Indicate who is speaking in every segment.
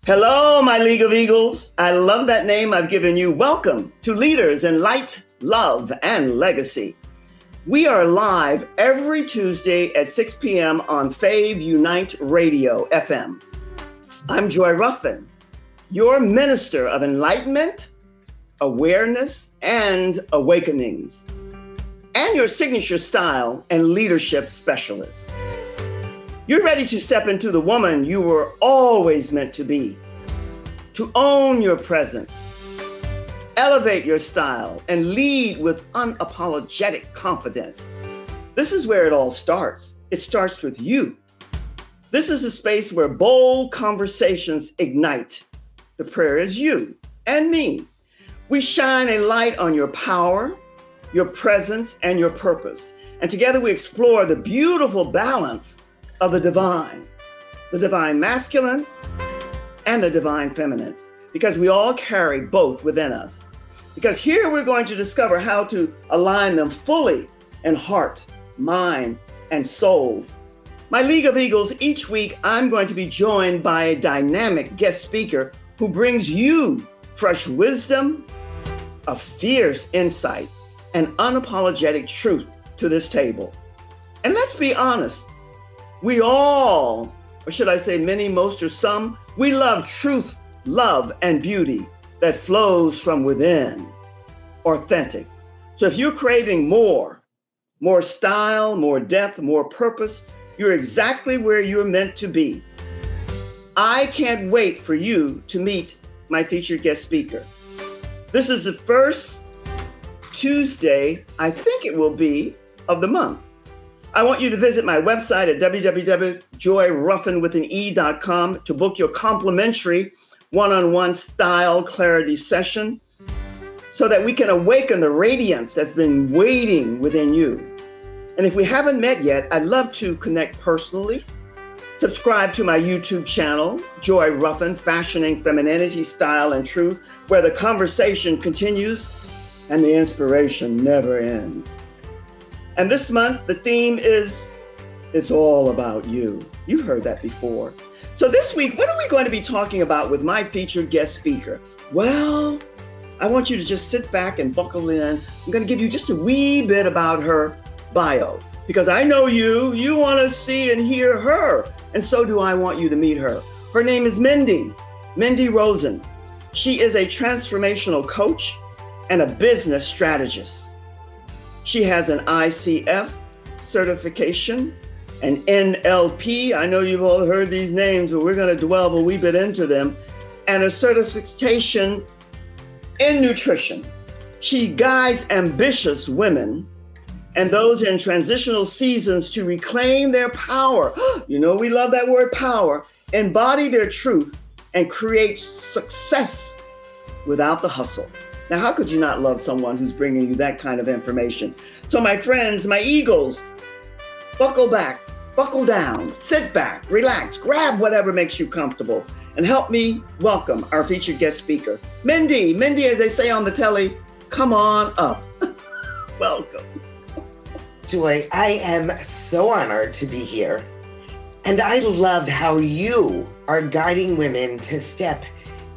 Speaker 1: Hello, my League of Eagles. I love that name I've given you. Welcome to Leaders in Light, Love, and Legacy. We are live every Tuesday at 6 p.m. on Fave Unite Radio FM. I'm Joy Ruffin, your minister of enlightenment, awareness, and awakenings, and your signature style and leadership specialist. You're ready to step into the woman you were always meant to be, to own your presence, elevate your style, and lead with unapologetic confidence. This is where it all starts. It starts with you. This is a space where bold conversations ignite. The prayer is you and me. We shine a light on your power, your presence, and your purpose. And together we explore the beautiful balance of the divine masculine and the divine feminine, because we all carry both within us. Because here we're going to discover how to align them fully in heart, mind, and soul. My League of Eagles, each week I'm going to be joined by a dynamic guest speaker who brings you fresh wisdom, a fierce insight, and unapologetic truth to this table. And let's be honest, we all, or should I say many, most, or some, we love truth, love, and beauty that flows from within, authentic. So if you're craving more style, more depth, more purpose, you're exactly where you're meant to be. I can't wait for you to meet my featured guest speaker. This is the first Tuesday, I think it will be, of the month. I want you to visit my website at www.joyruffinwithane.com to book your complimentary one-on-one style clarity session so that we can awaken the radiance that's been waiting within you. And if we haven't met yet, I'd love to connect personally. Subscribe to my YouTube channel, Joy Ruffin, Fashioning Femininity, Style, and Truth, where the conversation continues and the inspiration never ends. And this month, the theme is, it's all about you. You've heard that before. So this week, what are we going to be talking about with my featured guest speaker? Well, I want you to just sit back and buckle in. I'm going to give you just a wee bit about her bio, because I know you want to see and hear her. And so do I want you to meet her. Her name is Mindee Rosen. She is a transformational coach and a business strategist. She has an ICF certification, an NLP. I know you've all heard these names, but we're going to delve a wee bit into them, and a certification in nutrition. She guides ambitious women and those in transitional seasons to reclaim their power. You know, we love that word power, embody their truth, and create success without the hustle. Now, how could you not love someone who's bringing you that kind of information? So my friends, my Eagles, buckle back, buckle down, sit back, relax, grab whatever makes you comfortable, and help me welcome our featured guest speaker. Mindee, as they say on the telly, come on up. Welcome.
Speaker 2: Joy, I am so honored to be here. And I love how you are guiding women to step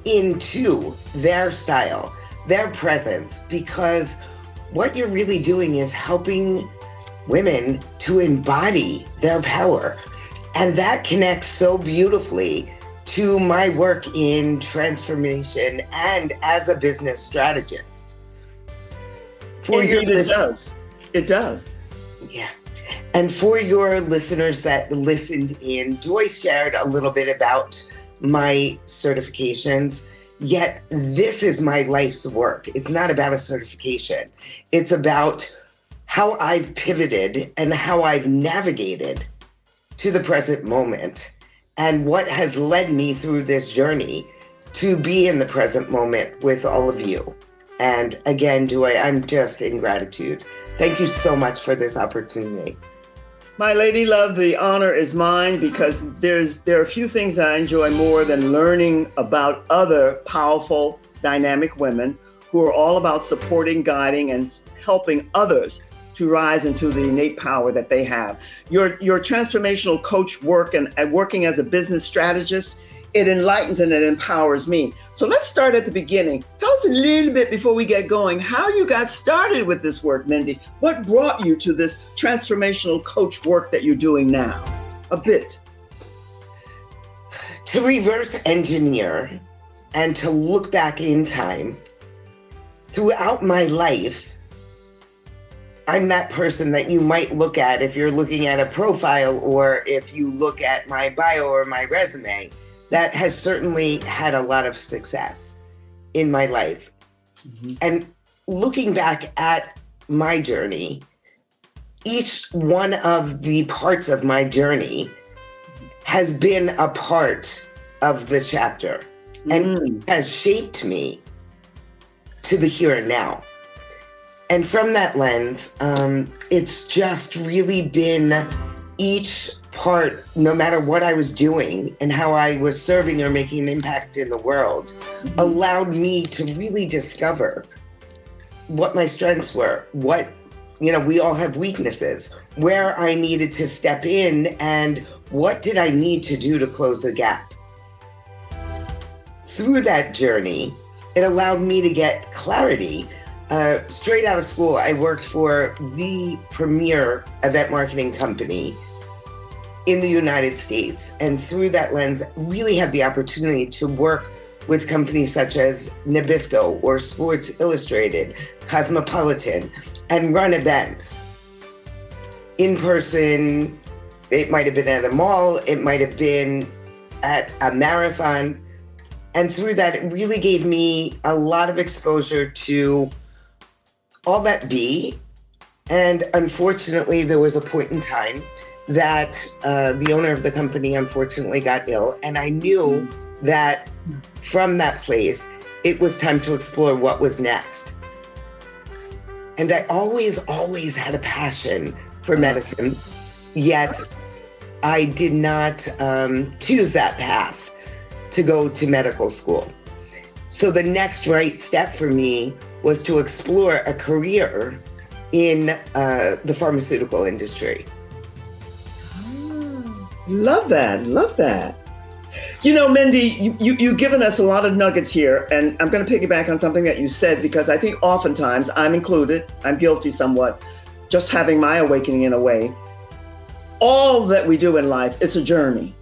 Speaker 2: into their style, their presence, because what you're really doing is helping women to embody their power. And that connects so beautifully to my work in transformation and as a business strategist.
Speaker 1: Indeed, it does.
Speaker 2: Yeah. And for your listeners that listened in, Joy shared a little bit about my certifications. Yet this is my life's work. It's not about a certification. It's about how I've pivoted and how I've navigated to the present moment and what has led me through this journey to be in the present moment with all of you. And again, Joy, I'm just in gratitude. Thank you so much for this opportunity.
Speaker 1: My lady love, the honor is mine, because there are a few things I enjoy more than learning about other powerful, dynamic women who are all about supporting, guiding, and helping others to rise into the innate power that they have. Your transformational coach work and working as a business strategist it enlightens and it empowers me. So let's start at the beginning. Tell us a little bit before we get going, how you got started with this work, Mindee. What brought you to this transformational coach work that you're doing now? A bit.
Speaker 2: To reverse engineer and to look back in time, throughout my life, I'm that person that you might look at if you're looking at a profile or if you look at my bio or my resume, that has certainly had a lot of success in my life. Mm-hmm. And looking back at my journey, each one of the parts of my journey has been a part of the chapter and has shaped me to the here and now. And from that lens, it's just really been each part, no matter what I was doing and how I was serving or making an impact in the world, allowed me to really discover what my strengths were, what, we all have weaknesses, where I needed to step in and what did I need to do to close the gap. Through that journey, it allowed me to get clarity. Straight out of school, I worked for the premier event marketing company in the United States. And through that lens, really had the opportunity to work with companies such as Nabisco or Sports Illustrated, Cosmopolitan, and run events. In person, it might have been at a mall, it might have been at a marathon. And through that, it really gave me a lot of exposure to all that be. And unfortunately, there was a point in time that the owner of the company unfortunately got ill. And I knew that from that place, it was time to explore what was next. And I always had a passion for medicine, yet I did not choose that path to go to medical school. So the next right step for me was to explore a career in the pharmaceutical industry.
Speaker 1: Love that. Mindee, you've given us a lot of nuggets here, and I'm going to piggyback on something that you said, because I think oftentimes, I'm included, I'm guilty somewhat, just having my awakening in a way. All that we do in life, it's a journey.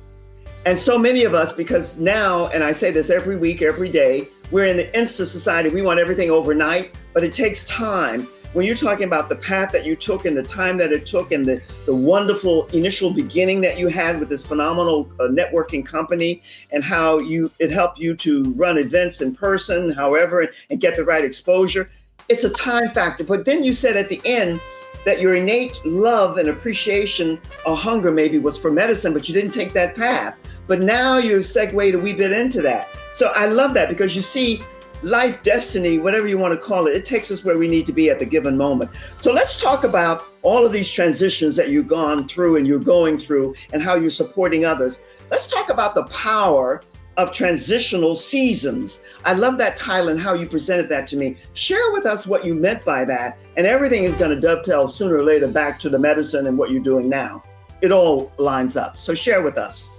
Speaker 1: And so many of us, because now, and I say this every week, every day, we're in the instant society. We want everything overnight, but it takes time. When you're talking about the path that you took and the time that it took and the wonderful initial beginning that you had with this phenomenal networking company and how it helped you to run events in person, however, and get the right exposure, it's a time factor. But then you said at the end that your innate love and appreciation or hunger maybe was for medicine, but you didn't take that path. But now you segued a wee bit into that. So I love that, because you see, life, destiny, whatever you want to call it, it takes us where we need to be at the given moment. So let's talk about all of these transitions that you've gone through and you're going through and how you're supporting others. Let's talk about the power of transitional seasons. I love that title and how you presented that to me. Share with us what you meant by that, and everything is going to dovetail sooner or later back to the medicine and what you're doing now. It all lines up. So share with us.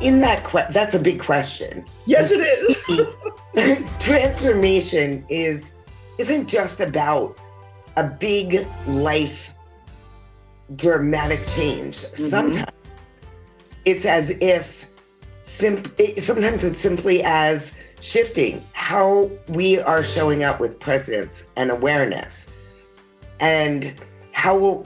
Speaker 2: In that that's a big question.
Speaker 1: Yes, it is.
Speaker 2: Transformation isn't just about a big life dramatic change. Sometimes it's as if sometimes it's simply as shifting how we are showing up with presence and awareness, and how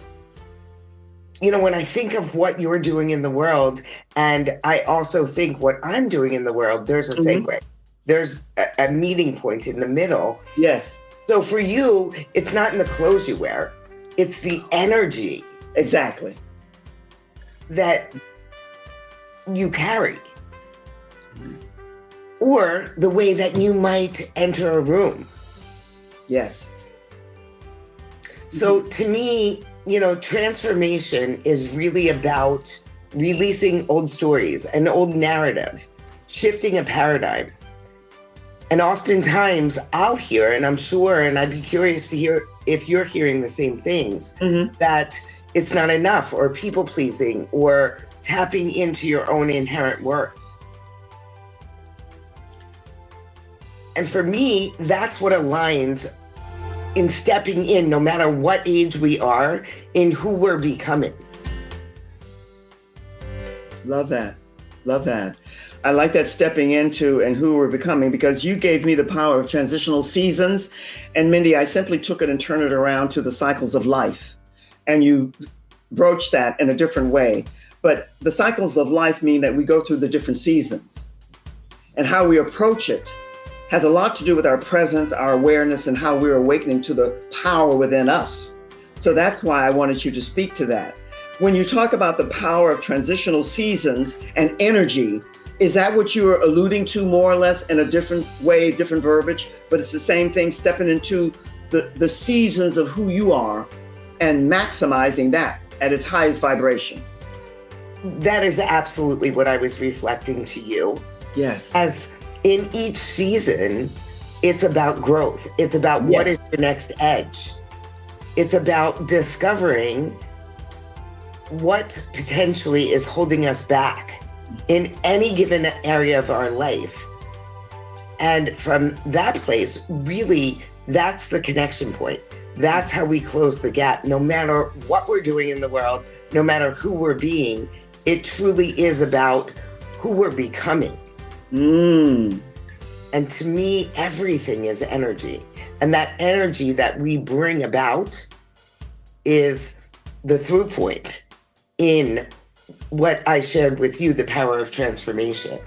Speaker 2: when I think of what you're doing in the world, and I also think what I'm doing in the world, there's a segue. There's a meeting point in the middle.
Speaker 1: Yes.
Speaker 2: So for you, it's not in the clothes you wear. It's the energy.
Speaker 1: Exactly.
Speaker 2: That you carry. Or the way that you might enter a room.
Speaker 1: Yes.
Speaker 2: So to me, transformation is really about releasing old stories, an old narrative, shifting a paradigm. And oftentimes I'll hear, and I'm sure, and I'd be curious to hear if you're hearing the same things, that it's not enough, or people pleasing, or tapping into your own inherent worth. And for me, that's what aligns in stepping in, no matter what age we are, in who we're becoming.
Speaker 1: Love that. Love that. I like that, stepping into and who we're becoming, because you gave me the power of transitional seasons. And Mindee, I simply took it and turned it around to the cycles of life. And you broached that in a different way. But the cycles of life mean that we go through the different seasons. And how we approach it has a lot to do with our presence, our awareness, and how we're awakening to the power within us. So that's why I wanted you to speak to that. When you talk about the power of transitional seasons and energy, is that what you're alluding to more or less in a different way, different verbiage? But it's the same thing, stepping into the seasons of who you are and maximizing that at its highest vibration.
Speaker 2: That is absolutely what I was reflecting to you.
Speaker 1: Yes.
Speaker 2: As in each season, it's about growth. It's about what is your next edge. It's about discovering what potentially is holding us back in any given area of our life. And from that place, really, that's the connection point. That's how we close the gap. No matter what we're doing in the world, no matter who we're being, it truly is about who we're becoming. And to me, everything is energy. And that energy that we bring about is the through point in what I shared with you, the power of transformation.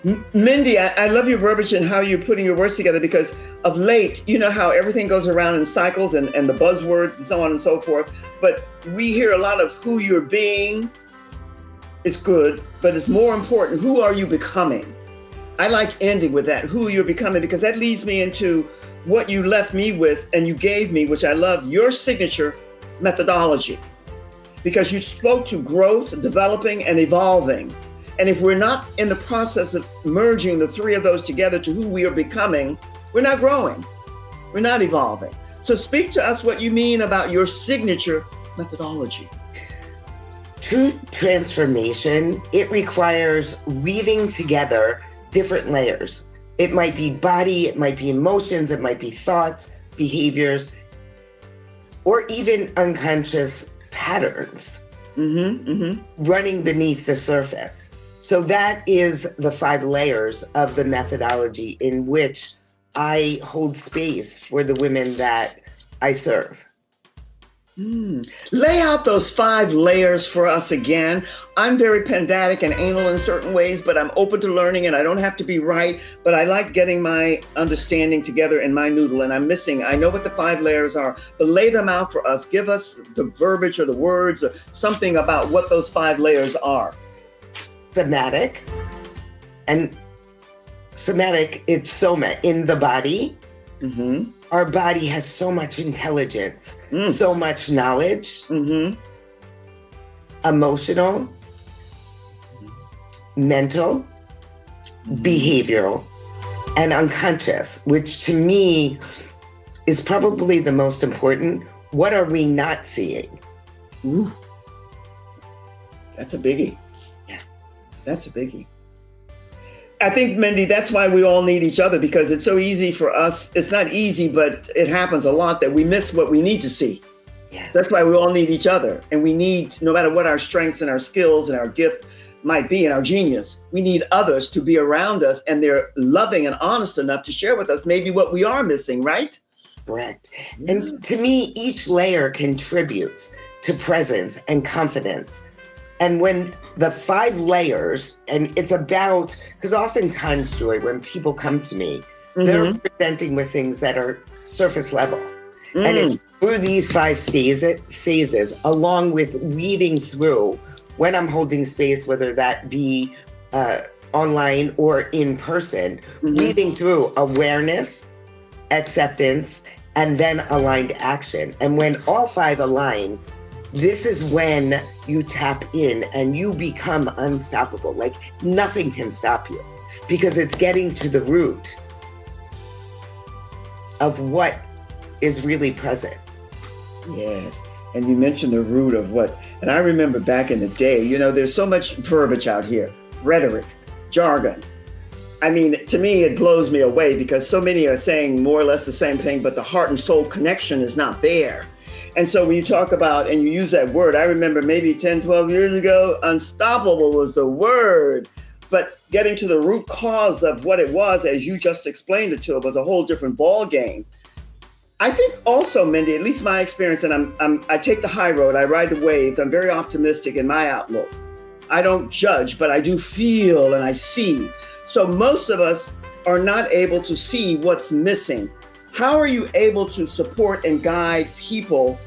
Speaker 1: Mindee, I love your verbiage and how you're putting your words together, because of late, you know how everything goes around in cycles and the buzzwords and so on and so forth. But we hear a lot of who you're being is good, but it's more important, who are you becoming? I like ending with that, who you're becoming, because that leads me into what you left me with and you gave me, which I love, your signature methodology. Because you spoke to growth, developing, and evolving. And if we're not in the process of merging the three of those together to who we are becoming, we're not growing. We're not evolving. So speak to us what you mean about your signature methodology.
Speaker 2: True transformation, it requires weaving together different layers. It might be body, it might be emotions, it might be thoughts, behaviors, or even unconscious patterns running beneath the surface. So that is the 5 layers of the methodology in which I hold space for the women that I serve.
Speaker 1: Lay out those 5 layers for us again. I'm very pedantic and anal in certain ways, but I'm open to learning and I don't have to be right, but I like getting my understanding together in my noodle, and I know what the 5 layers are, but lay them out for us. Give us the verbiage or the words or something about what those 5 layers are.
Speaker 2: Somatic. And somatic, it's soma, in the body. Our body has so much intelligence, so much knowledge, emotional, mental, behavioral, and unconscious, which to me is probably the most important. What are we not seeing?
Speaker 1: Ooh. That's a biggie.
Speaker 2: Yeah.
Speaker 1: That's a biggie. I think, Mindee, that's why we all need each other, because it's so easy for us. It's not easy, but it happens a lot that we miss what we need to see.
Speaker 2: Yes.
Speaker 1: That's why we all need each other. And we need, no matter what our strengths and our skills and our gift might be and our genius, we need others to be around us, and they're loving and honest enough to share with us maybe what we are missing, right?
Speaker 2: Correct. And to me, each layer contributes to presence and confidence. And when the 5 layers, and it's about, because oftentimes, Joy, when people come to me, they're presenting with things that are surface level. And it's through these 5 phases, along with weaving through, when I'm holding space, whether that be online or in person, weaving through awareness, acceptance, and then aligned action. And when all 5 align, this is when you tap in and you become unstoppable. Like nothing can stop you, because it's getting to the root of what is really present.
Speaker 1: Yes. And you mentioned the root of what, and I remember back in the day, there's so much verbiage out here, rhetoric, jargon. I mean, to me, it blows me away because so many are saying more or less the same thing, but the heart and soul connection is not there. And so when you talk about, and you use that word, I remember maybe 10, 12 years ago, unstoppable was the word. But getting to the root cause of what it was, as you just explained it to it, was a whole different ball game. I think also, Mindee, at least my experience, and I take the high road, I ride the waves, I'm very optimistic in my outlook. I don't judge, but I do feel and I see. So most of us are not able to see what's missing. How are you able to support and guide people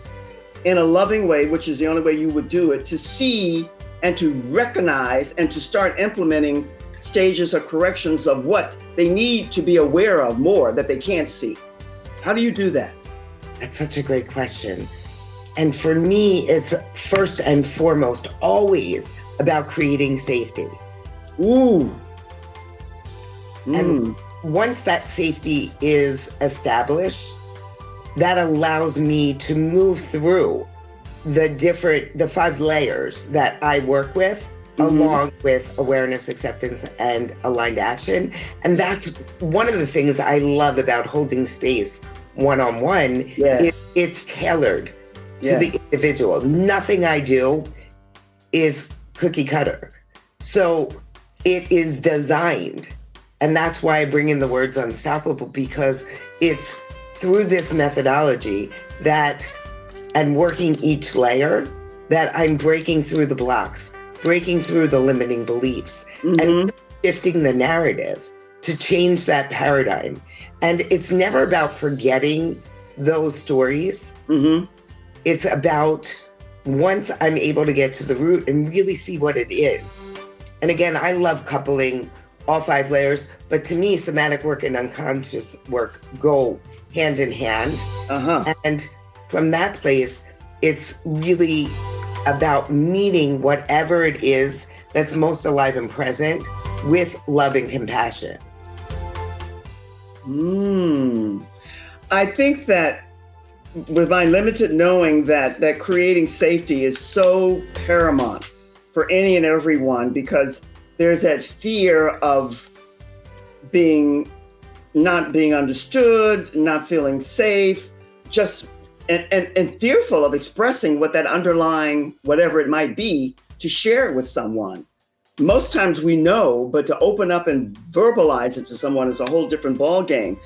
Speaker 1: in a loving way, which is the only way you would do it, to see and to recognize and to start implementing stages or corrections of what they need to be aware of more that they can't see? How do you do that?
Speaker 2: That's such a great question. And for me, it's first and foremost always about creating safety.
Speaker 1: Ooh.
Speaker 2: And once that safety is established, that allows me to move through the 5 layers that I work with, along with awareness, acceptance, and aligned action. And that's one of the things I love about holding space one-on-one.
Speaker 1: Yes.
Speaker 2: It's tailored to the individual. Nothing I do is cookie cutter. So it is designed. And that's why I bring in the words unstoppable, because it's through this methodology and working each layer, that I'm breaking through the blocks, breaking through the limiting beliefs, and shifting the narrative to change that paradigm. And it's never about forgetting those stories. It's about, once I'm able to get to the root and really see what it is. And again, I love coupling all 5 layers, but to me, somatic work and unconscious work go hand in hand. And from that place, it's really about meeting whatever it is that's most alive and present with love and compassion.
Speaker 1: I think that with my limited knowing that creating safety is so paramount for any and everyone, because there's that fear of not being understood, not feeling safe, just and fearful of expressing what that underlying, whatever it might be, to share it with someone. Most times we know, but to open up and verbalize it to someone is a whole different ball game.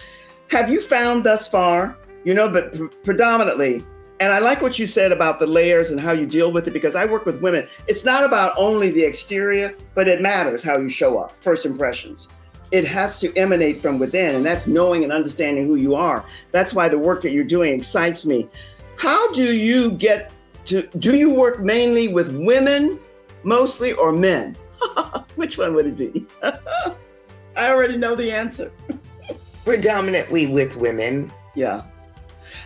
Speaker 1: Have you found thus far, but predominantly, and I like what you said about the layers and how you deal with it, because I work with women. It's not about only the exterior, but it matters how you show up, first impressions. It has to emanate from within, and that's knowing and understanding who you are. That's why the work that you're doing excites me. How do you do you work mainly with women mostly, or men? Which one would it be? I already know the answer.
Speaker 2: Predominantly with women.
Speaker 1: Yeah.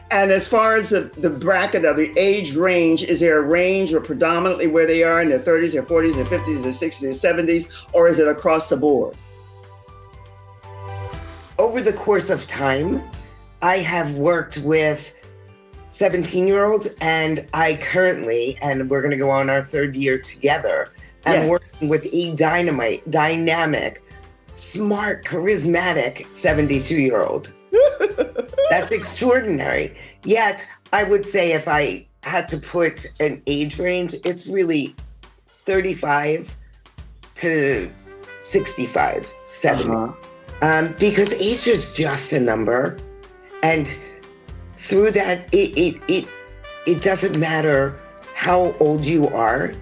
Speaker 1: And as far as the bracket of the age range, is there a range, or predominantly where they are in their 30s, their 40s, their 50s, their 60s, their 70s, or is it across the board?
Speaker 2: Over the course of time, I have worked with 17-year-olds, and I currently, and we're going to go on our 3rd year together, I'm working with a dynamic, smart, charismatic 72-year-old. That's extraordinary. Yet, I would say if I had to put an age range, it's really 35 to 65, 70. Because age is just a number. And through that, it doesn't matter how old you are.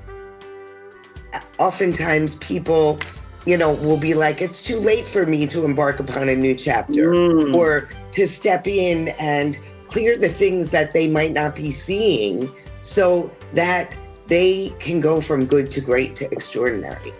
Speaker 2: Oftentimes people, will be like, it's too late for me to embark upon a new chapter, or to step in and clear the things that they might not be seeing, so that they can go from good to great to extraordinary.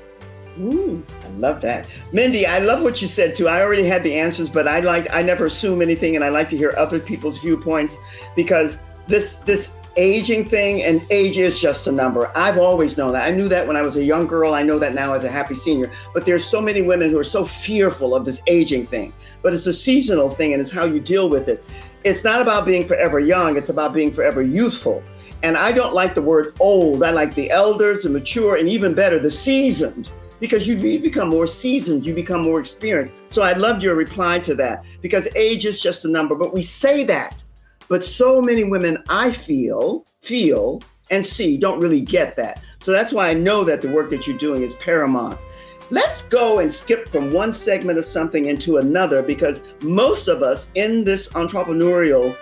Speaker 1: I love that. Mindee, I love what you said too. I already had the answers, but I never assume anything, and I like to hear other people's viewpoints, because this aging thing, and age is just a number. I've always known that. I knew that when I was a young girl. I know that now as a happy senior. But there's so many women who are so fearful of this aging thing. But it's a seasonal thing, and it's how you deal with it. It's not about being forever young. It's about being forever youthful. And I don't like the word old. I like the elders, the mature, and even better, the seasoned, because you become more seasoned, you become more experienced. So I loved your reply to that, because age is just a number, but we say that. But so many women I feel, and see don't really get that. So that's why I know that the work that you're doing is paramount. Let's go and skip from one segment of something into another, because most of us in this entrepreneurial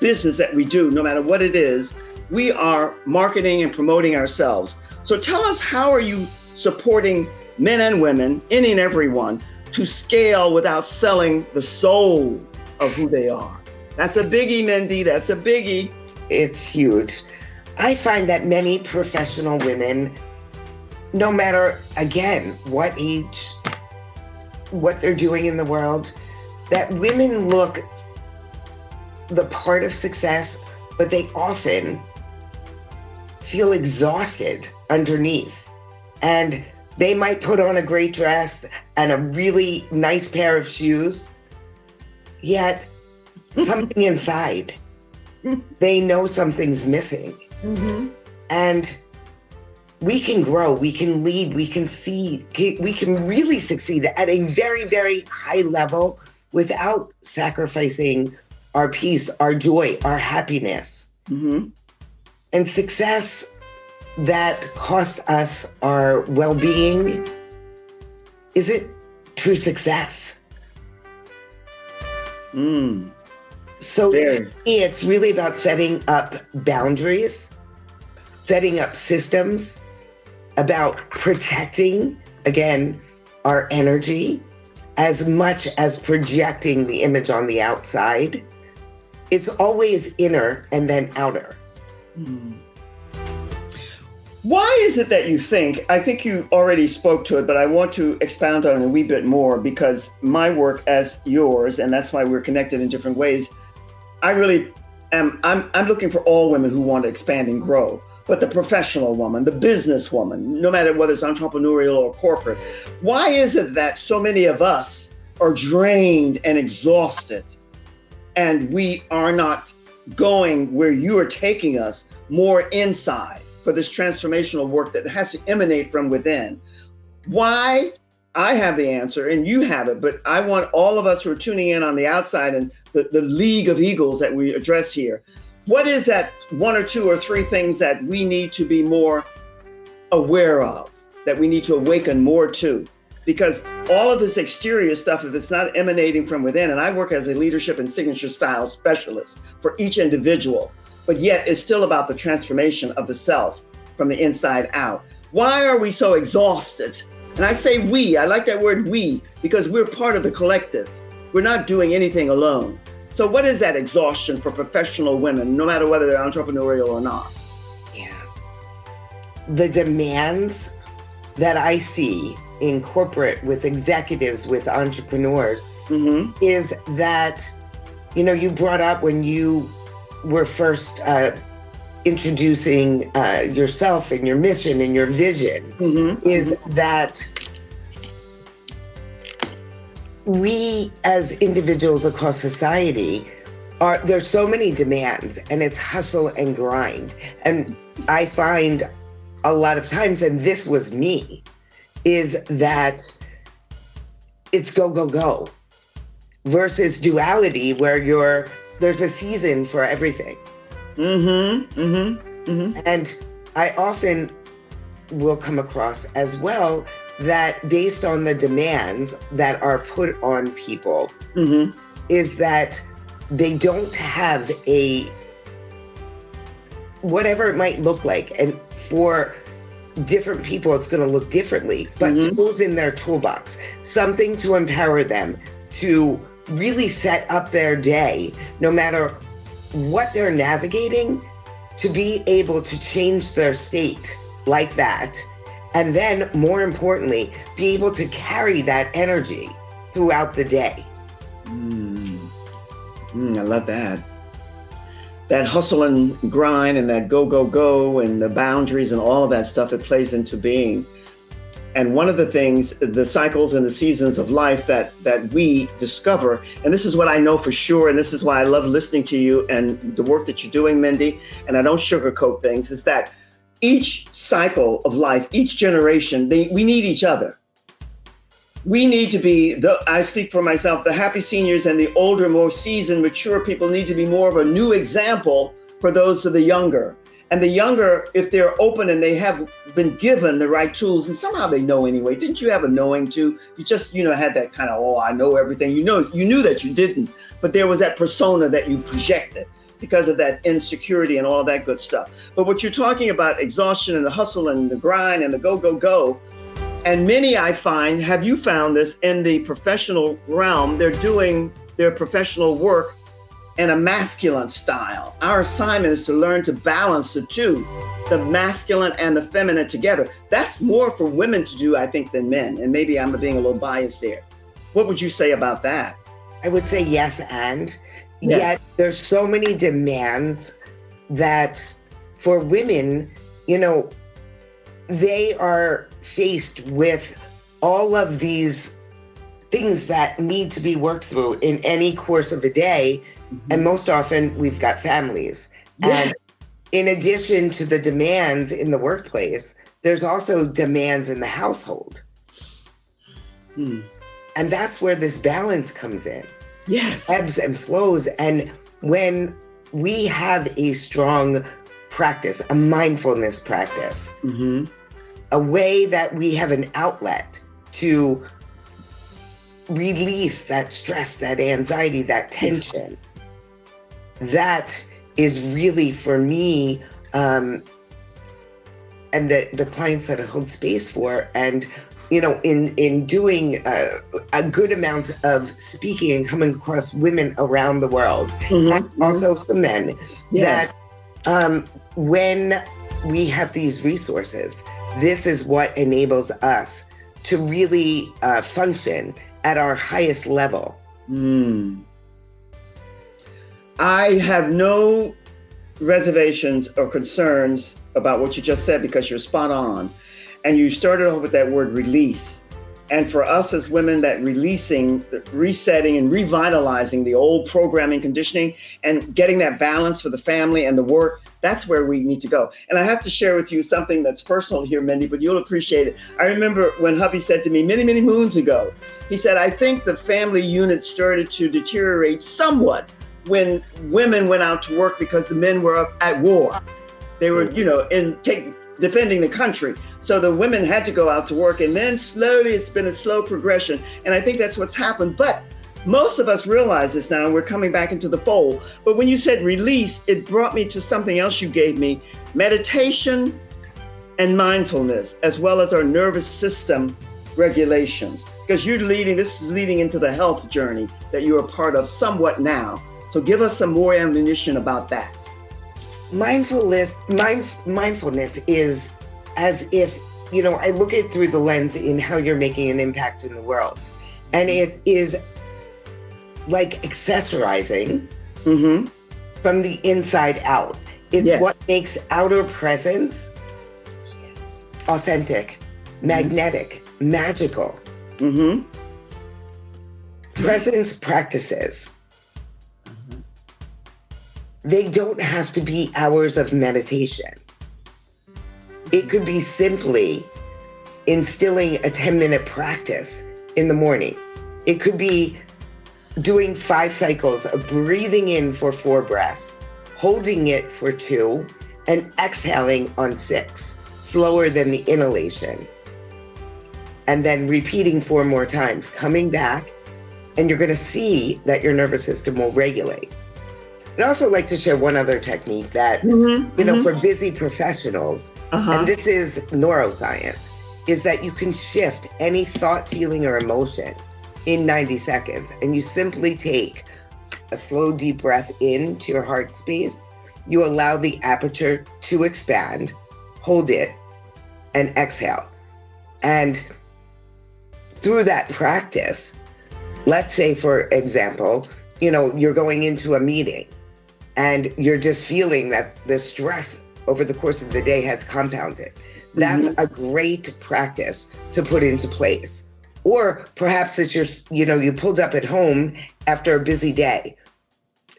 Speaker 1: business that we do, no matter what it is, we are marketing and promoting ourselves. So tell us, how are you supporting men and women, any and everyone, to scale without selling the soul of who they are? That's a biggie, Mindee. That's a biggie.
Speaker 2: It's huge. I find that many professional women, no matter, again, what age, what they're doing in the world, that women look the part of success, but they often feel exhausted underneath. And they might put on a great dress and a really nice pair of shoes, yet something inside, they know something's missing. Mm-hmm. And we can grow, we can lead, we can see, we can really succeed at a very, very high level without sacrificing our peace, our joy, our happiness. Mm-hmm. And success that costs us our well-being isn't true success. So to me, it's really about setting up boundaries, setting up systems, about protecting, again, our energy, as much as projecting the image on the outside. It's always inner and then outer.
Speaker 1: Why is it that you think, I think you already spoke to it, but I want to expound on it a wee bit more, because my work as yours, and that's why we're connected in different ways, I really am, I'm looking for all women who want to expand and grow, but the professional woman, the business woman, no matter whether it's entrepreneurial or corporate. Why is it that so many of us are drained and exhausted, and we are not going where you are taking us, more inside, for this transformational work that has to emanate from within? Why? I have the answer and you have it, but I want all of us who are tuning in on the outside and the League of Eagles that we address here. What is that one or two or three things that we need to be more aware of, that we need to awaken more to? Because all of this exterior stuff, if it's not emanating from within, and I work as a leadership and signature style specialist for each individual, but yet it's still about the transformation of the self from the inside out. Why are we so exhausted? And I say we, I like that word we, because we're part of the collective. We're not doing anything alone. So what is that exhaustion for professional women, no matter whether they're entrepreneurial or not?
Speaker 2: Yeah. The demands that I see in corporate with executives, with entrepreneurs, is that, you brought up when you were first introducing yourself and your mission and your vision, is that we as individuals across society there's so many demands, and it's hustle and grind. And I find a lot of times, and this was me, is that it's go, go, go versus duality where there's a season for everything. And I often will come across as well that based on the demands that are put on people, is that they don't have whatever it might look like. And for different people, it's going to look differently, but tools in their toolbox, something to empower them to really set up their day, no matter what they're navigating, to be able to change their state like that. And then more importantly, be able to carry that energy throughout the day.
Speaker 1: I love that. That hustle and grind and that go, go, go and the boundaries and all of that stuff, it plays into being. And one of the things, the cycles and the seasons of life that we discover, and this is what I know for sure, and this is why I love listening to you and the work that you're doing, Mindee, and I don't sugarcoat things, is that each cycle of life, each generation, we need each other. We need to be, I speak for myself, the happy seniors and the older, more seasoned, mature people need to be more of a new example for those of the younger. And the younger, if they're open and they have been given the right tools, and somehow they know anyway. Didn't you have a knowing too? You just, had that kind of, oh, I know everything. You knew that you didn't, but there was that persona that you projected because of that insecurity and all that good stuff. But what you're talking about, exhaustion and the hustle and the grind and the go, go, go. And many, I find, have you found this in the professional realm? They're doing their professional work in a masculine style. Our assignment is to learn to balance the two, the masculine and the feminine together. That's more for women to do, I think, than men. And maybe I'm being a little biased there. What would you say about that?
Speaker 2: I would say yes, and
Speaker 1: Yes.
Speaker 2: yet there's so many demands that for women, they are faced with all of these things that need to be worked through in any course of the day. And most often we've got families.
Speaker 1: Yeah.
Speaker 2: And in addition to the demands in the workplace, there's also demands in the household. And that's where this balance comes in.
Speaker 1: Yes.
Speaker 2: Ebbs and flows. And when we have a strong practice, a mindfulness practice, a way that we have an outlet to release that stress, that anxiety, that tension, that is really for me, and the clients that I hold space for. And, in doing a good amount of speaking and coming across women around the world, and also some men,
Speaker 1: Yes.
Speaker 2: that when we have these resources, this is what enables us to really function at our highest level.
Speaker 1: I have no reservations or concerns about what you just said because you're spot on. And you started off with that word release. And for us as women, that releasing, resetting and revitalizing the old programming, conditioning, and getting that balance for the family and the work, that's where we need to go. And I have to share with you something that's personal here, Mindee, but you'll appreciate it. I remember when hubby said to me many, many moons ago, he said, I think the family unit started to deteriorate somewhat when women went out to work because the men were up at war. They were, defending the country. So the women had to go out to work, and then slowly it's been a slow progression. And I think that's what's happened. But most of us realize this now, and we're coming back into the fold. But when you said release, it brought me to something else you gave me, meditation and mindfulness, as well as our nervous system regulations. Because this is leading into the health journey that you're a part of somewhat now. So give us some more ammunition about that.
Speaker 2: Mindfulness is as if, I look at it through the lens in how you're making an impact in the world. And it is like accessorizing from the inside out. It's what makes outer presence authentic, magnetic, magical. Presence practices. They don't have to be hours of meditation. It could be simply instilling a 10-minute practice in the morning. It could be doing 5 cycles of breathing in for 4 breaths, holding it for 2, and exhaling on 6, slower than the inhalation. And then repeating 4 more times, coming back, and you're going to see that your nervous system will regulate. I'd also like to share one other technique that, for busy professionals, and this is neuroscience, is that you can shift any thought, feeling, or emotion in 90 seconds. And you simply take a slow, deep breath into your heart space. You allow the aperture to expand, hold it, and exhale. And through that practice, let's say, for example, you're going into a meeting and you're just feeling that the stress over the course of the day has compounded. That's a great practice to put into place. Or perhaps it's you pulled up at home after a busy day,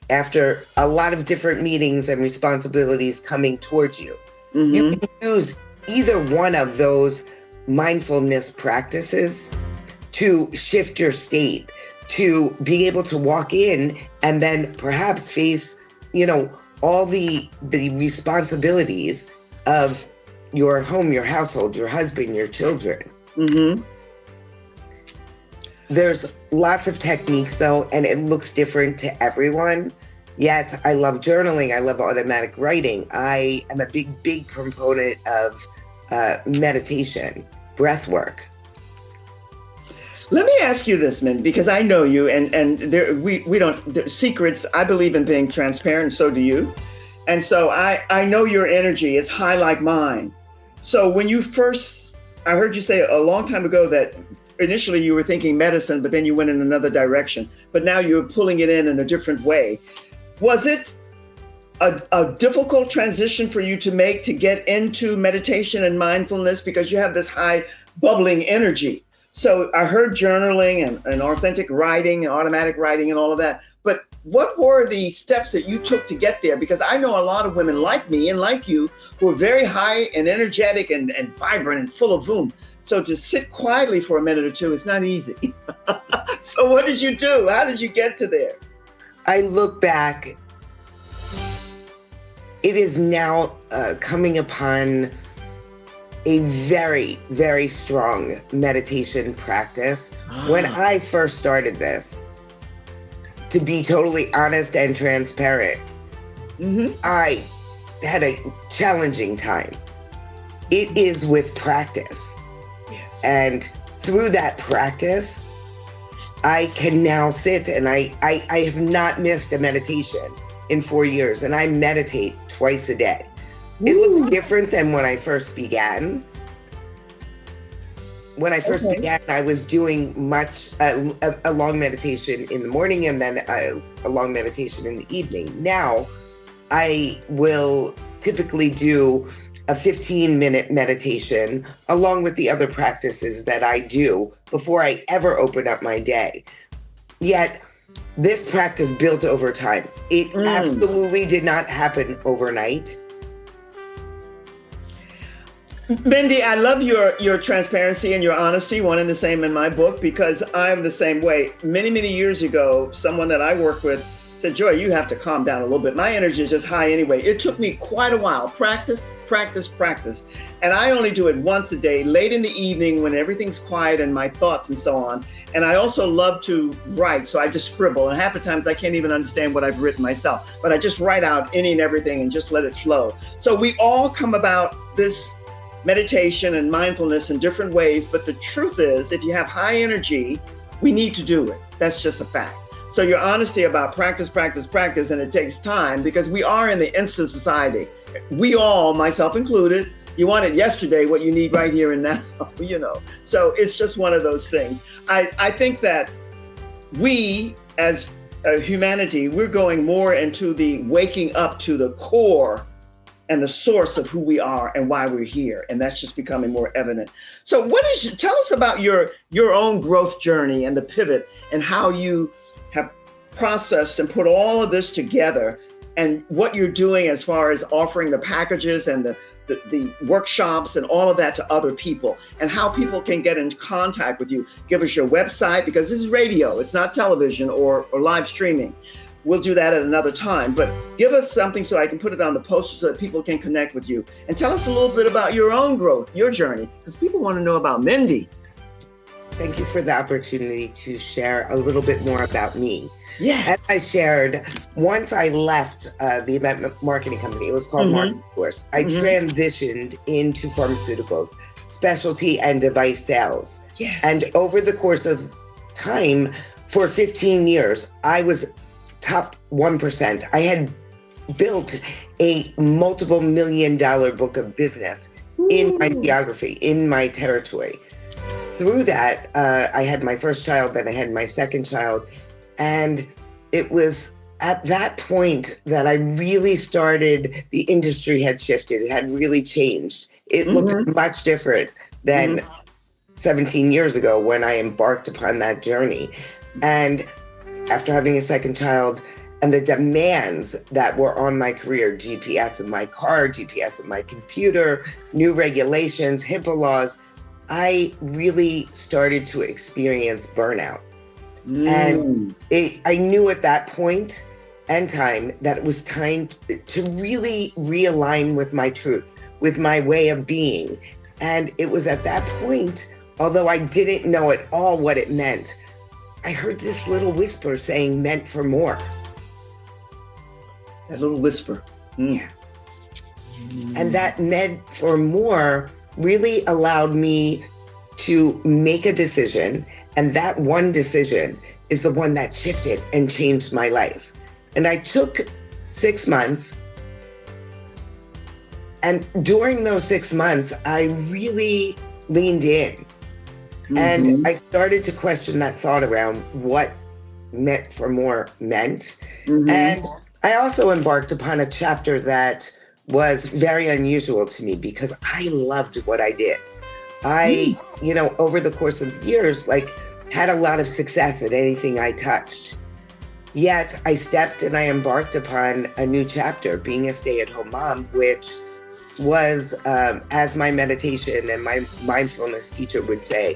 Speaker 2: after a lot of different meetings and responsibilities coming towards you. You can use either one of those mindfulness practices to shift your state, to be able to walk in and then perhaps face, all the responsibilities of your home, your household, your husband, your children. There's lots of techniques though, and it looks different to everyone. Yet I love journaling. I love automatic writing. I am a big proponent of meditation, breath work.
Speaker 1: Let me ask you this, Min, because I know you, and we don't secrets. I believe in being transparent, so do you. And so I know your energy is high like mine. So when I heard you say a long time ago that initially you were thinking medicine, but then you went in another direction. But now you're pulling it in a different way. Was it a difficult transition for you to make to get into meditation and mindfulness because you have this high bubbling energy? So I heard journaling and authentic writing and automatic writing and all of that. But what were the steps that you took to get there? Because I know a lot of women like me and like you who are very high and energetic and vibrant and full of boom. So to sit quietly for a minute or two is not easy. So what did you do? How did you get to there?
Speaker 2: I look back, it is now coming upon a very, very strong meditation practice. When I first started this, to be totally honest and transparent, I had a challenging time. It is with practice.
Speaker 1: Yes.
Speaker 2: And through that practice, I can now sit and I have not missed a meditation in 4 years, and I meditate twice a day. Ooh. It looks different than when I first began. When I first began, I was doing a long meditation in the morning and then a long meditation in the evening. Now, I will typically do a 15-minute meditation along with the other practices that I do before I ever open up my day. Yet, this practice built over time. It absolutely did not happen overnight.
Speaker 1: Mindee, I love your transparency and your honesty, one and the same in my book, because I'm the same way. Many, many years ago, someone that I work with said, Joy, you have to calm down a little bit. My energy is just high anyway. It took me quite a while. Practice. And I only do it once a day, late in the evening when everything's quiet and my thoughts and so on. And I also love to write, so I just scribble. And half the times I can't even understand what I've written myself, but I just write out any and everything and just let it flow. So we all come about this meditation and mindfulness in different ways. But the truth is, if you have high energy, we need to do it. That's just a fact. So your honesty about practice, and it takes time because we are in the instant society. We all, myself included, you want it yesterday, what you need right here and now, So it's just one of those things. I think that we as humanity, we're going more into the waking up to the core and the source of who we are and why we're here. And that's just becoming more evident. So tell us about your own growth journey and the pivot and how you have processed and put all of this together and what you're doing as far as offering the packages and the workshops and all of that to other people and how people can get in contact with you. Give us your website, because this is radio. It's not television or live streaming. We'll do that at another time, but give us something so I can put it on the poster so that people can connect with you. And tell us a little bit about your own growth, your journey, because people want to know about Mindee.
Speaker 2: Thank you for the opportunity to share a little bit more about me.
Speaker 1: Yeah.
Speaker 2: As I shared, once I left the event marketing company, it was called Marketing Force, I transitioned into pharmaceuticals, specialty and device sales.
Speaker 1: Yes.
Speaker 2: And over the course of time, for 15 years, I was top 1%. I had built a multiple $1-million book of business in my geography, in my territory. Through that, I had my first child, then I had my second child. And it was at that point that I really started, the industry had shifted. It had really changed. It looked much different than 17 years ago when I embarked upon that journey. And after having a second child and the demands that were on my career, GPS in my car, GPS in my computer, new regulations, HIPAA laws, I really started to experience burnout. And I knew at that point and time that it was time to really realign with my truth, with my way of being. And it was at that point, although I didn't know at all what it meant, I heard this little whisper saying meant for more.
Speaker 1: That little whisper.
Speaker 2: Yeah. And that meant for more really allowed me to make a decision. And that one decision is the one that shifted and changed my life. And I took 6 months. And during those 6 months, I really leaned in. And I started to question that thought around what meant for more meant. And I also embarked upon a chapter that was very unusual to me because I loved what I did. I, over the course of years, had a lot of success at anything I touched. Yet I stepped and I embarked upon a new chapter, being a stay-at-home mom, which was, as my meditation and my mindfulness teacher would say,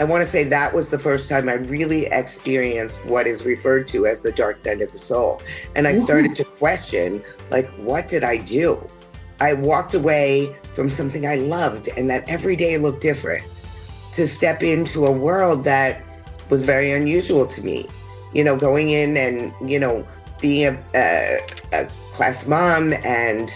Speaker 2: I want to say that was the first time I really experienced what is referred to as the dark night of the soul. And I started to question, what did I do? I walked away from something I loved and that every day looked different to step into a world that was very unusual to me. Going in and, being a class mom, and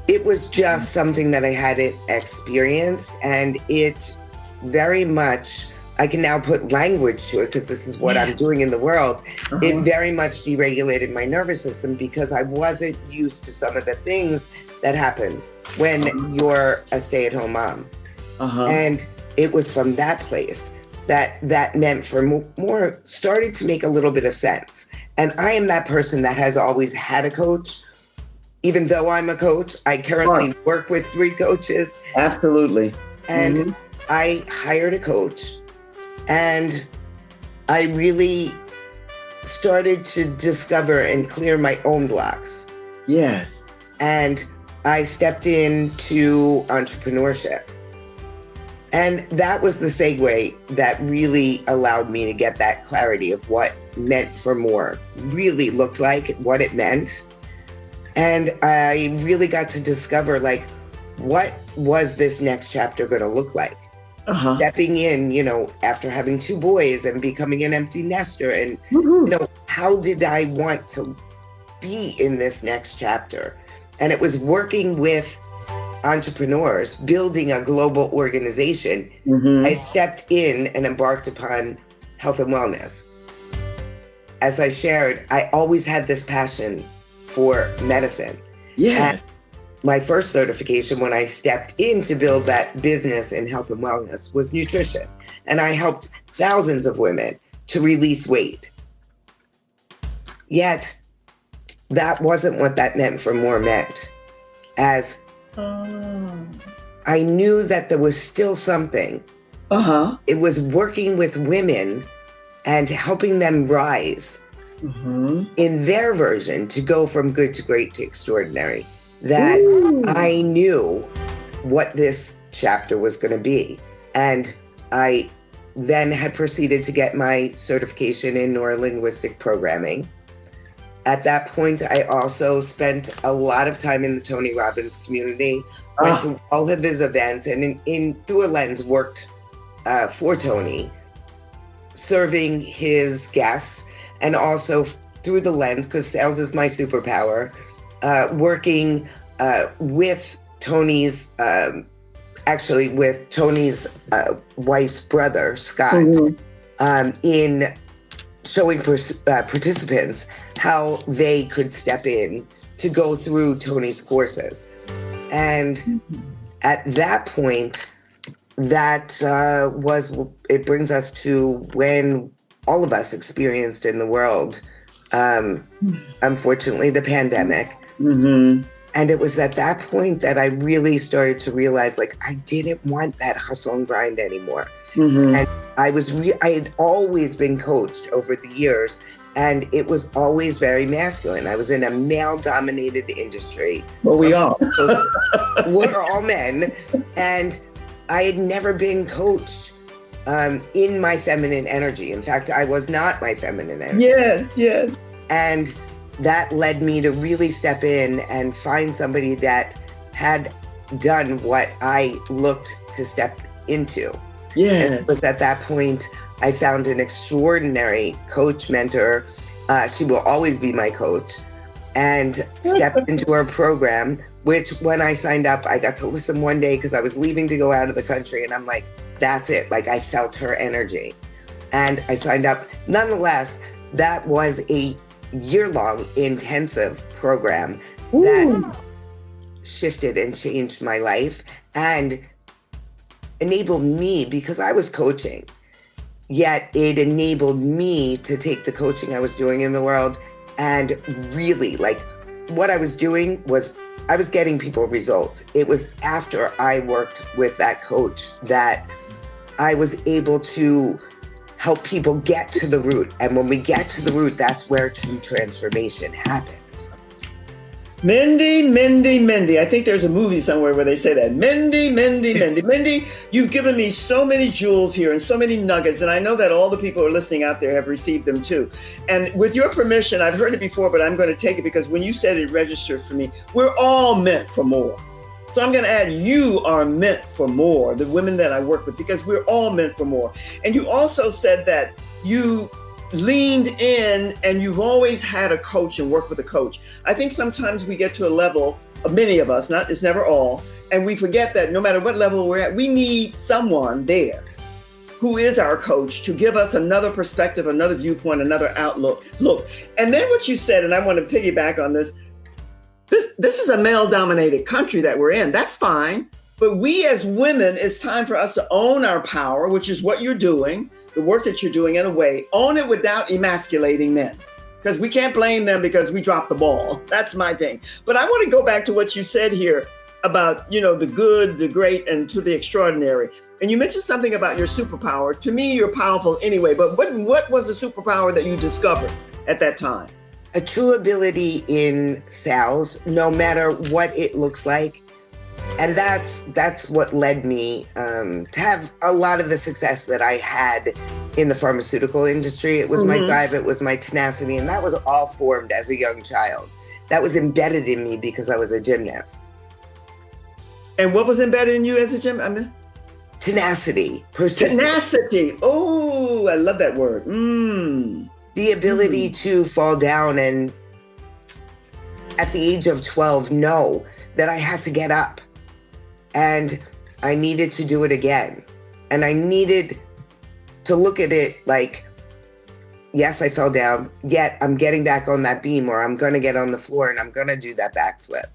Speaker 2: it was just something that I hadn't experienced, and it very much, I can now put language to it because this is what I'm doing in the world. It very much deregulated my nervous system because I wasn't used to some of the things that happen when you're a stay-at-home mom. And it was from that place that meant for more started to make a little bit of sense. And I am that person that has always had a coach. Even though I'm a coach, I currently work with 3 coaches.
Speaker 1: Absolutely.
Speaker 2: And I hired a coach, and I really started to discover and clear my own blocks.
Speaker 1: Yes.
Speaker 2: And I stepped into entrepreneurship. And that was the segue that really allowed me to get that clarity of what meant for more really looked like, what it meant. And I really got to discover, what was this next chapter going to look like? Stepping in, after having 2 boys and becoming an empty nester. And, how did I want to be in this next chapter? And it was working with entrepreneurs, building a global organization. I stepped in and embarked upon health and wellness. As I shared, I always had this passion for medicine.
Speaker 1: Yes.
Speaker 2: And my first certification when I stepped in to build that business in health and wellness was nutrition. And I helped thousands of women to release weight. Yet, that wasn't what that meant for more meant. As I knew that there was still something. It was working with women and helping them rise in their version to go from good to great to extraordinary. That I knew what this chapter was going to be. And I then had proceeded to get my certification in neurolinguistic programming. At that point, I also spent a lot of time in the Tony Robbins community, went to all of his events, and through a lens worked for Tony, serving his guests, and also through the lens, because sales is my superpower, working with Tony's, with Tony's wife's brother, Scott, in showing participants how they could step in to go through Tony's courses. And at that point, it brings us to when all of us experienced in the world Unfortunately, the pandemic.
Speaker 1: Mm-hmm.
Speaker 2: And it was at that point that I really started to realize, like, I didn't want that hustle and grind anymore.
Speaker 1: Mm-hmm.
Speaker 2: And I had always been coached over the years, and it was always very masculine. I was in a male-dominated industry.
Speaker 1: Well, we are.
Speaker 2: We're all men, and I had never been coached in my feminine energy. In fact, I was not my feminine energy.
Speaker 1: Yes.
Speaker 2: And that led me to really step in and find somebody that had done what I looked to step into.
Speaker 1: Yeah.
Speaker 2: And it was at that point I found an extraordinary coach mentor. She will always be my coach, and stepped into her program, which when I signed up, I got to listen one day because I was leaving to go out of the country. And I'm like, that's it. Like, I felt her energy and I signed up. Nonetheless, that was a year-long intensive program that shifted and changed my life and enabled me, because I was coaching, yet it enabled me to take the coaching I was doing in the world and really, like, what I was doing was I was getting people results. It was after I worked with that coach that I was able to help people get to the root. And when we get to the root, that's where true transformation happens.
Speaker 1: Mindee. I think there's a movie somewhere where they say that. Mindee. Mindee, you've given me so many jewels here and so many nuggets. And I know that all the people who are listening out there have received them too. And with your permission, I've heard it before, but I'm going to take it because when you said it registered for me, we're all meant for more. So I'm going to add, you are meant for more, the women that I work with, because we're all meant for more. And you also said that you leaned in and you've always had a coach and worked with a coach. I think sometimes we get to a level, many of us, it's never all, and we forget that no matter what level we're at, we need someone there who is our coach to give us another perspective, another viewpoint, another outlook. Look, and then what you said, and I want to piggyback on this, this is a male-dominated country that we're in. That's fine. But we as women, it's time for us to own our power, which is what you're doing, the work that you're doing in a way. Own it without emasculating men. Because we can't blame them because we dropped the ball. That's my thing. But I want to go back to what you said here about, the good, the great, and to the extraordinary. And you mentioned something about your superpower. To me, you're powerful anyway. But what was the superpower that you discovered at that time?
Speaker 2: A true ability in sales, no matter what it looks like. And that's what led me to have a lot of the success that I had in the pharmaceutical industry. It was my drive, it was my tenacity, and that was all formed as a young child. That was embedded in me because I was a gymnast.
Speaker 1: And what was embedded in you as a gymnast?
Speaker 2: Tenacity.
Speaker 1: Tenacity. Oh, I love that word.
Speaker 2: The ability to fall down and at the age of 12 know that I had to get up and I needed to do it again. And I needed to look at it like, yes, I fell down, yet I'm getting back on that beam, or I'm going to get on the floor and I'm going to do that backflip.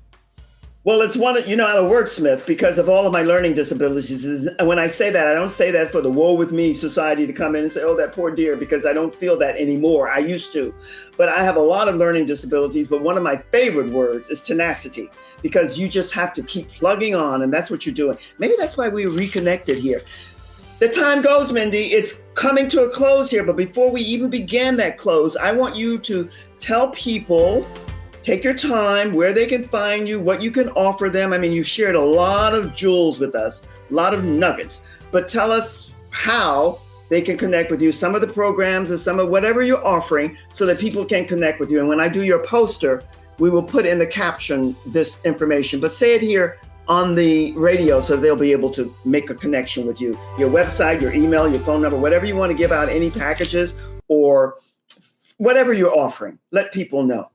Speaker 1: Well, it's I'm a wordsmith because of all of my learning disabilities. And when I say that, I don't say that for the woe with me society to come in and say, oh, that poor dear, because I don't feel that anymore. I used to. But I have a lot of learning disabilities. But one of my favorite words is tenacity, because you just have to keep plugging on. And that's what you're doing. Maybe that's why we reconnected here. The time goes, Mindee. It's coming to a close here. But before we even begin that close, I want you to tell people, take your time, where they can find you, what you can offer them. I mean, you shared a lot of jewels with us, a lot of nuggets, but tell us how they can connect with you, some of the programs or some of whatever you're offering so that people can connect with you. And when I do your poster, we will put in the caption this information, but say it here on the radio so they'll be able to make a connection with you. Your website, your email, your phone number, whatever you want to give out, any packages or whatever you're offering, let people know.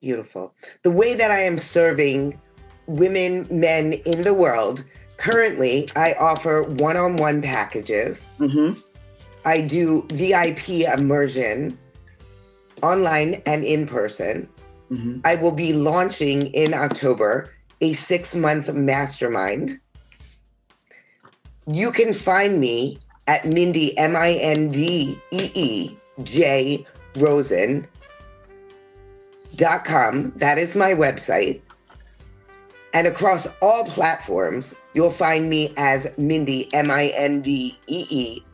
Speaker 2: Beautiful. The way that I am serving women, men in the world, currently I offer one-on-one packages. I do VIP immersion, online and in person. I will be launching in October a 6-month mastermind. You can find me at Mindee, Mindee J Rosen, That is my website. And across all platforms, you'll find me as Mindee, Mindeerosen.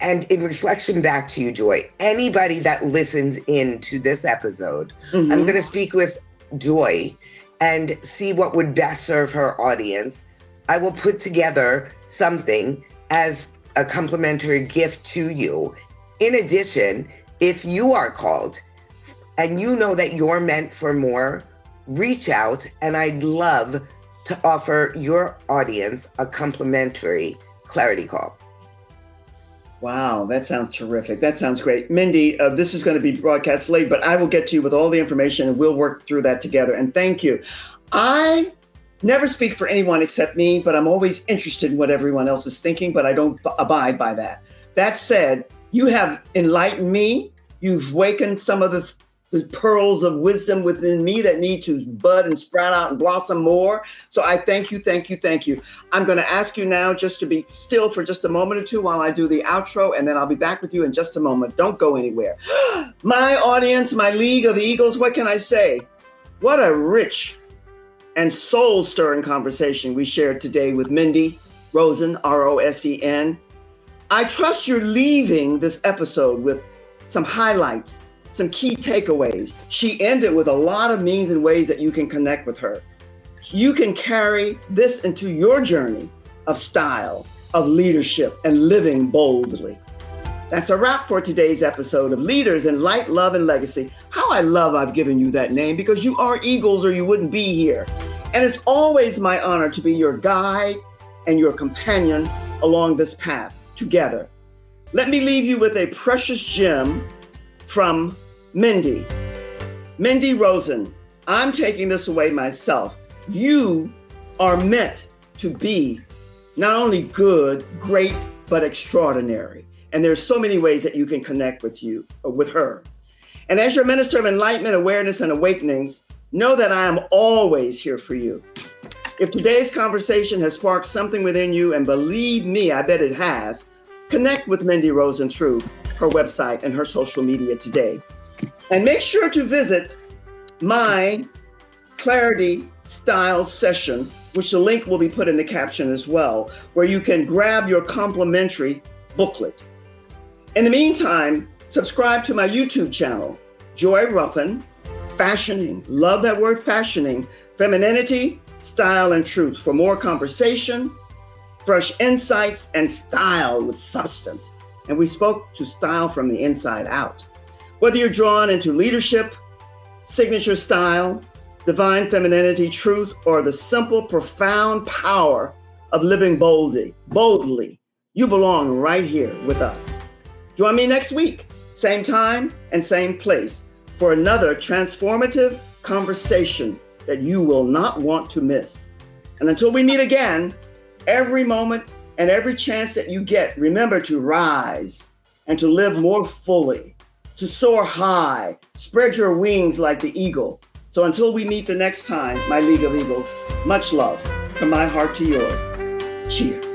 Speaker 2: And in reflection back to you, Joy, anybody that listens in to this episode, I'm going to speak with Joy and see what would best serve her audience. I will put together something as a complimentary gift to you. In addition, if you are called and you know that you're meant for more, reach out, and I'd love to offer your audience a complimentary clarity call.
Speaker 1: Wow, that sounds terrific. That sounds great. Mindee, this is going to be broadcast late, but I will get to you with all the information and we'll work through that together. And thank you. I never speak for anyone except me, but I'm always interested in what everyone else is thinking, but I don't abide by that. That said, you have enlightened me. You've wakened some of the pearls of wisdom within me that need to bud and sprout out and blossom more. So I thank you, thank you, thank you. I'm going to ask you now just to be still for just a moment or two while I do the outro, and then I'll be back with you in just a moment. Don't go anywhere. My audience, my League of Eagles, what can I say? What a rich and soul-stirring conversation we shared today with Mindee Rosen, Rosen. I trust you're leaving this episode with some highlights, some key takeaways. She ended with a lot of means and ways that you can connect with her. You can carry this into your journey of style, of leadership, and living boldly. That's a wrap for today's episode of Leaders in Light, Love, and Legacy. How I love I've given you that name, because you are eagles or you wouldn't be here. And it's always my honor to be your guide and your companion along this path together. Let me leave you with a precious gem from Mindee. Mindee Rosen, I'm taking this away myself. You are meant to be not only good, great, but extraordinary. And there's so many ways that you can connect with her. And as your minister of enlightenment, awareness, and awakenings, know that I am always here for you. If today's conversation has sparked something within you, and believe me, I bet it has, connect with Mindee Rosen through her website and her social media today. And make sure to visit my Clarity Style session, which the link will be put in the caption as well, where you can grab your complimentary booklet. In the meantime, subscribe to my YouTube channel, Joy Ruffin, Fashioning, love that word, fashioning, femininity, style, and truth, for more conversation, fresh insights, and style with substance. And we spoke to style from the inside out. Whether you're drawn into leadership, signature style, divine femininity, truth, or the simple, profound power of living boldly, you belong right here with us. Join me next week, same time and same place, for another transformative conversation that you will not want to miss. And until we meet again, every moment and every chance that you get, remember to rise and to live more fully, to soar high, spread your wings like the eagle. So until we meet the next time, my League of Eagles, much love from my heart to yours. Cheers.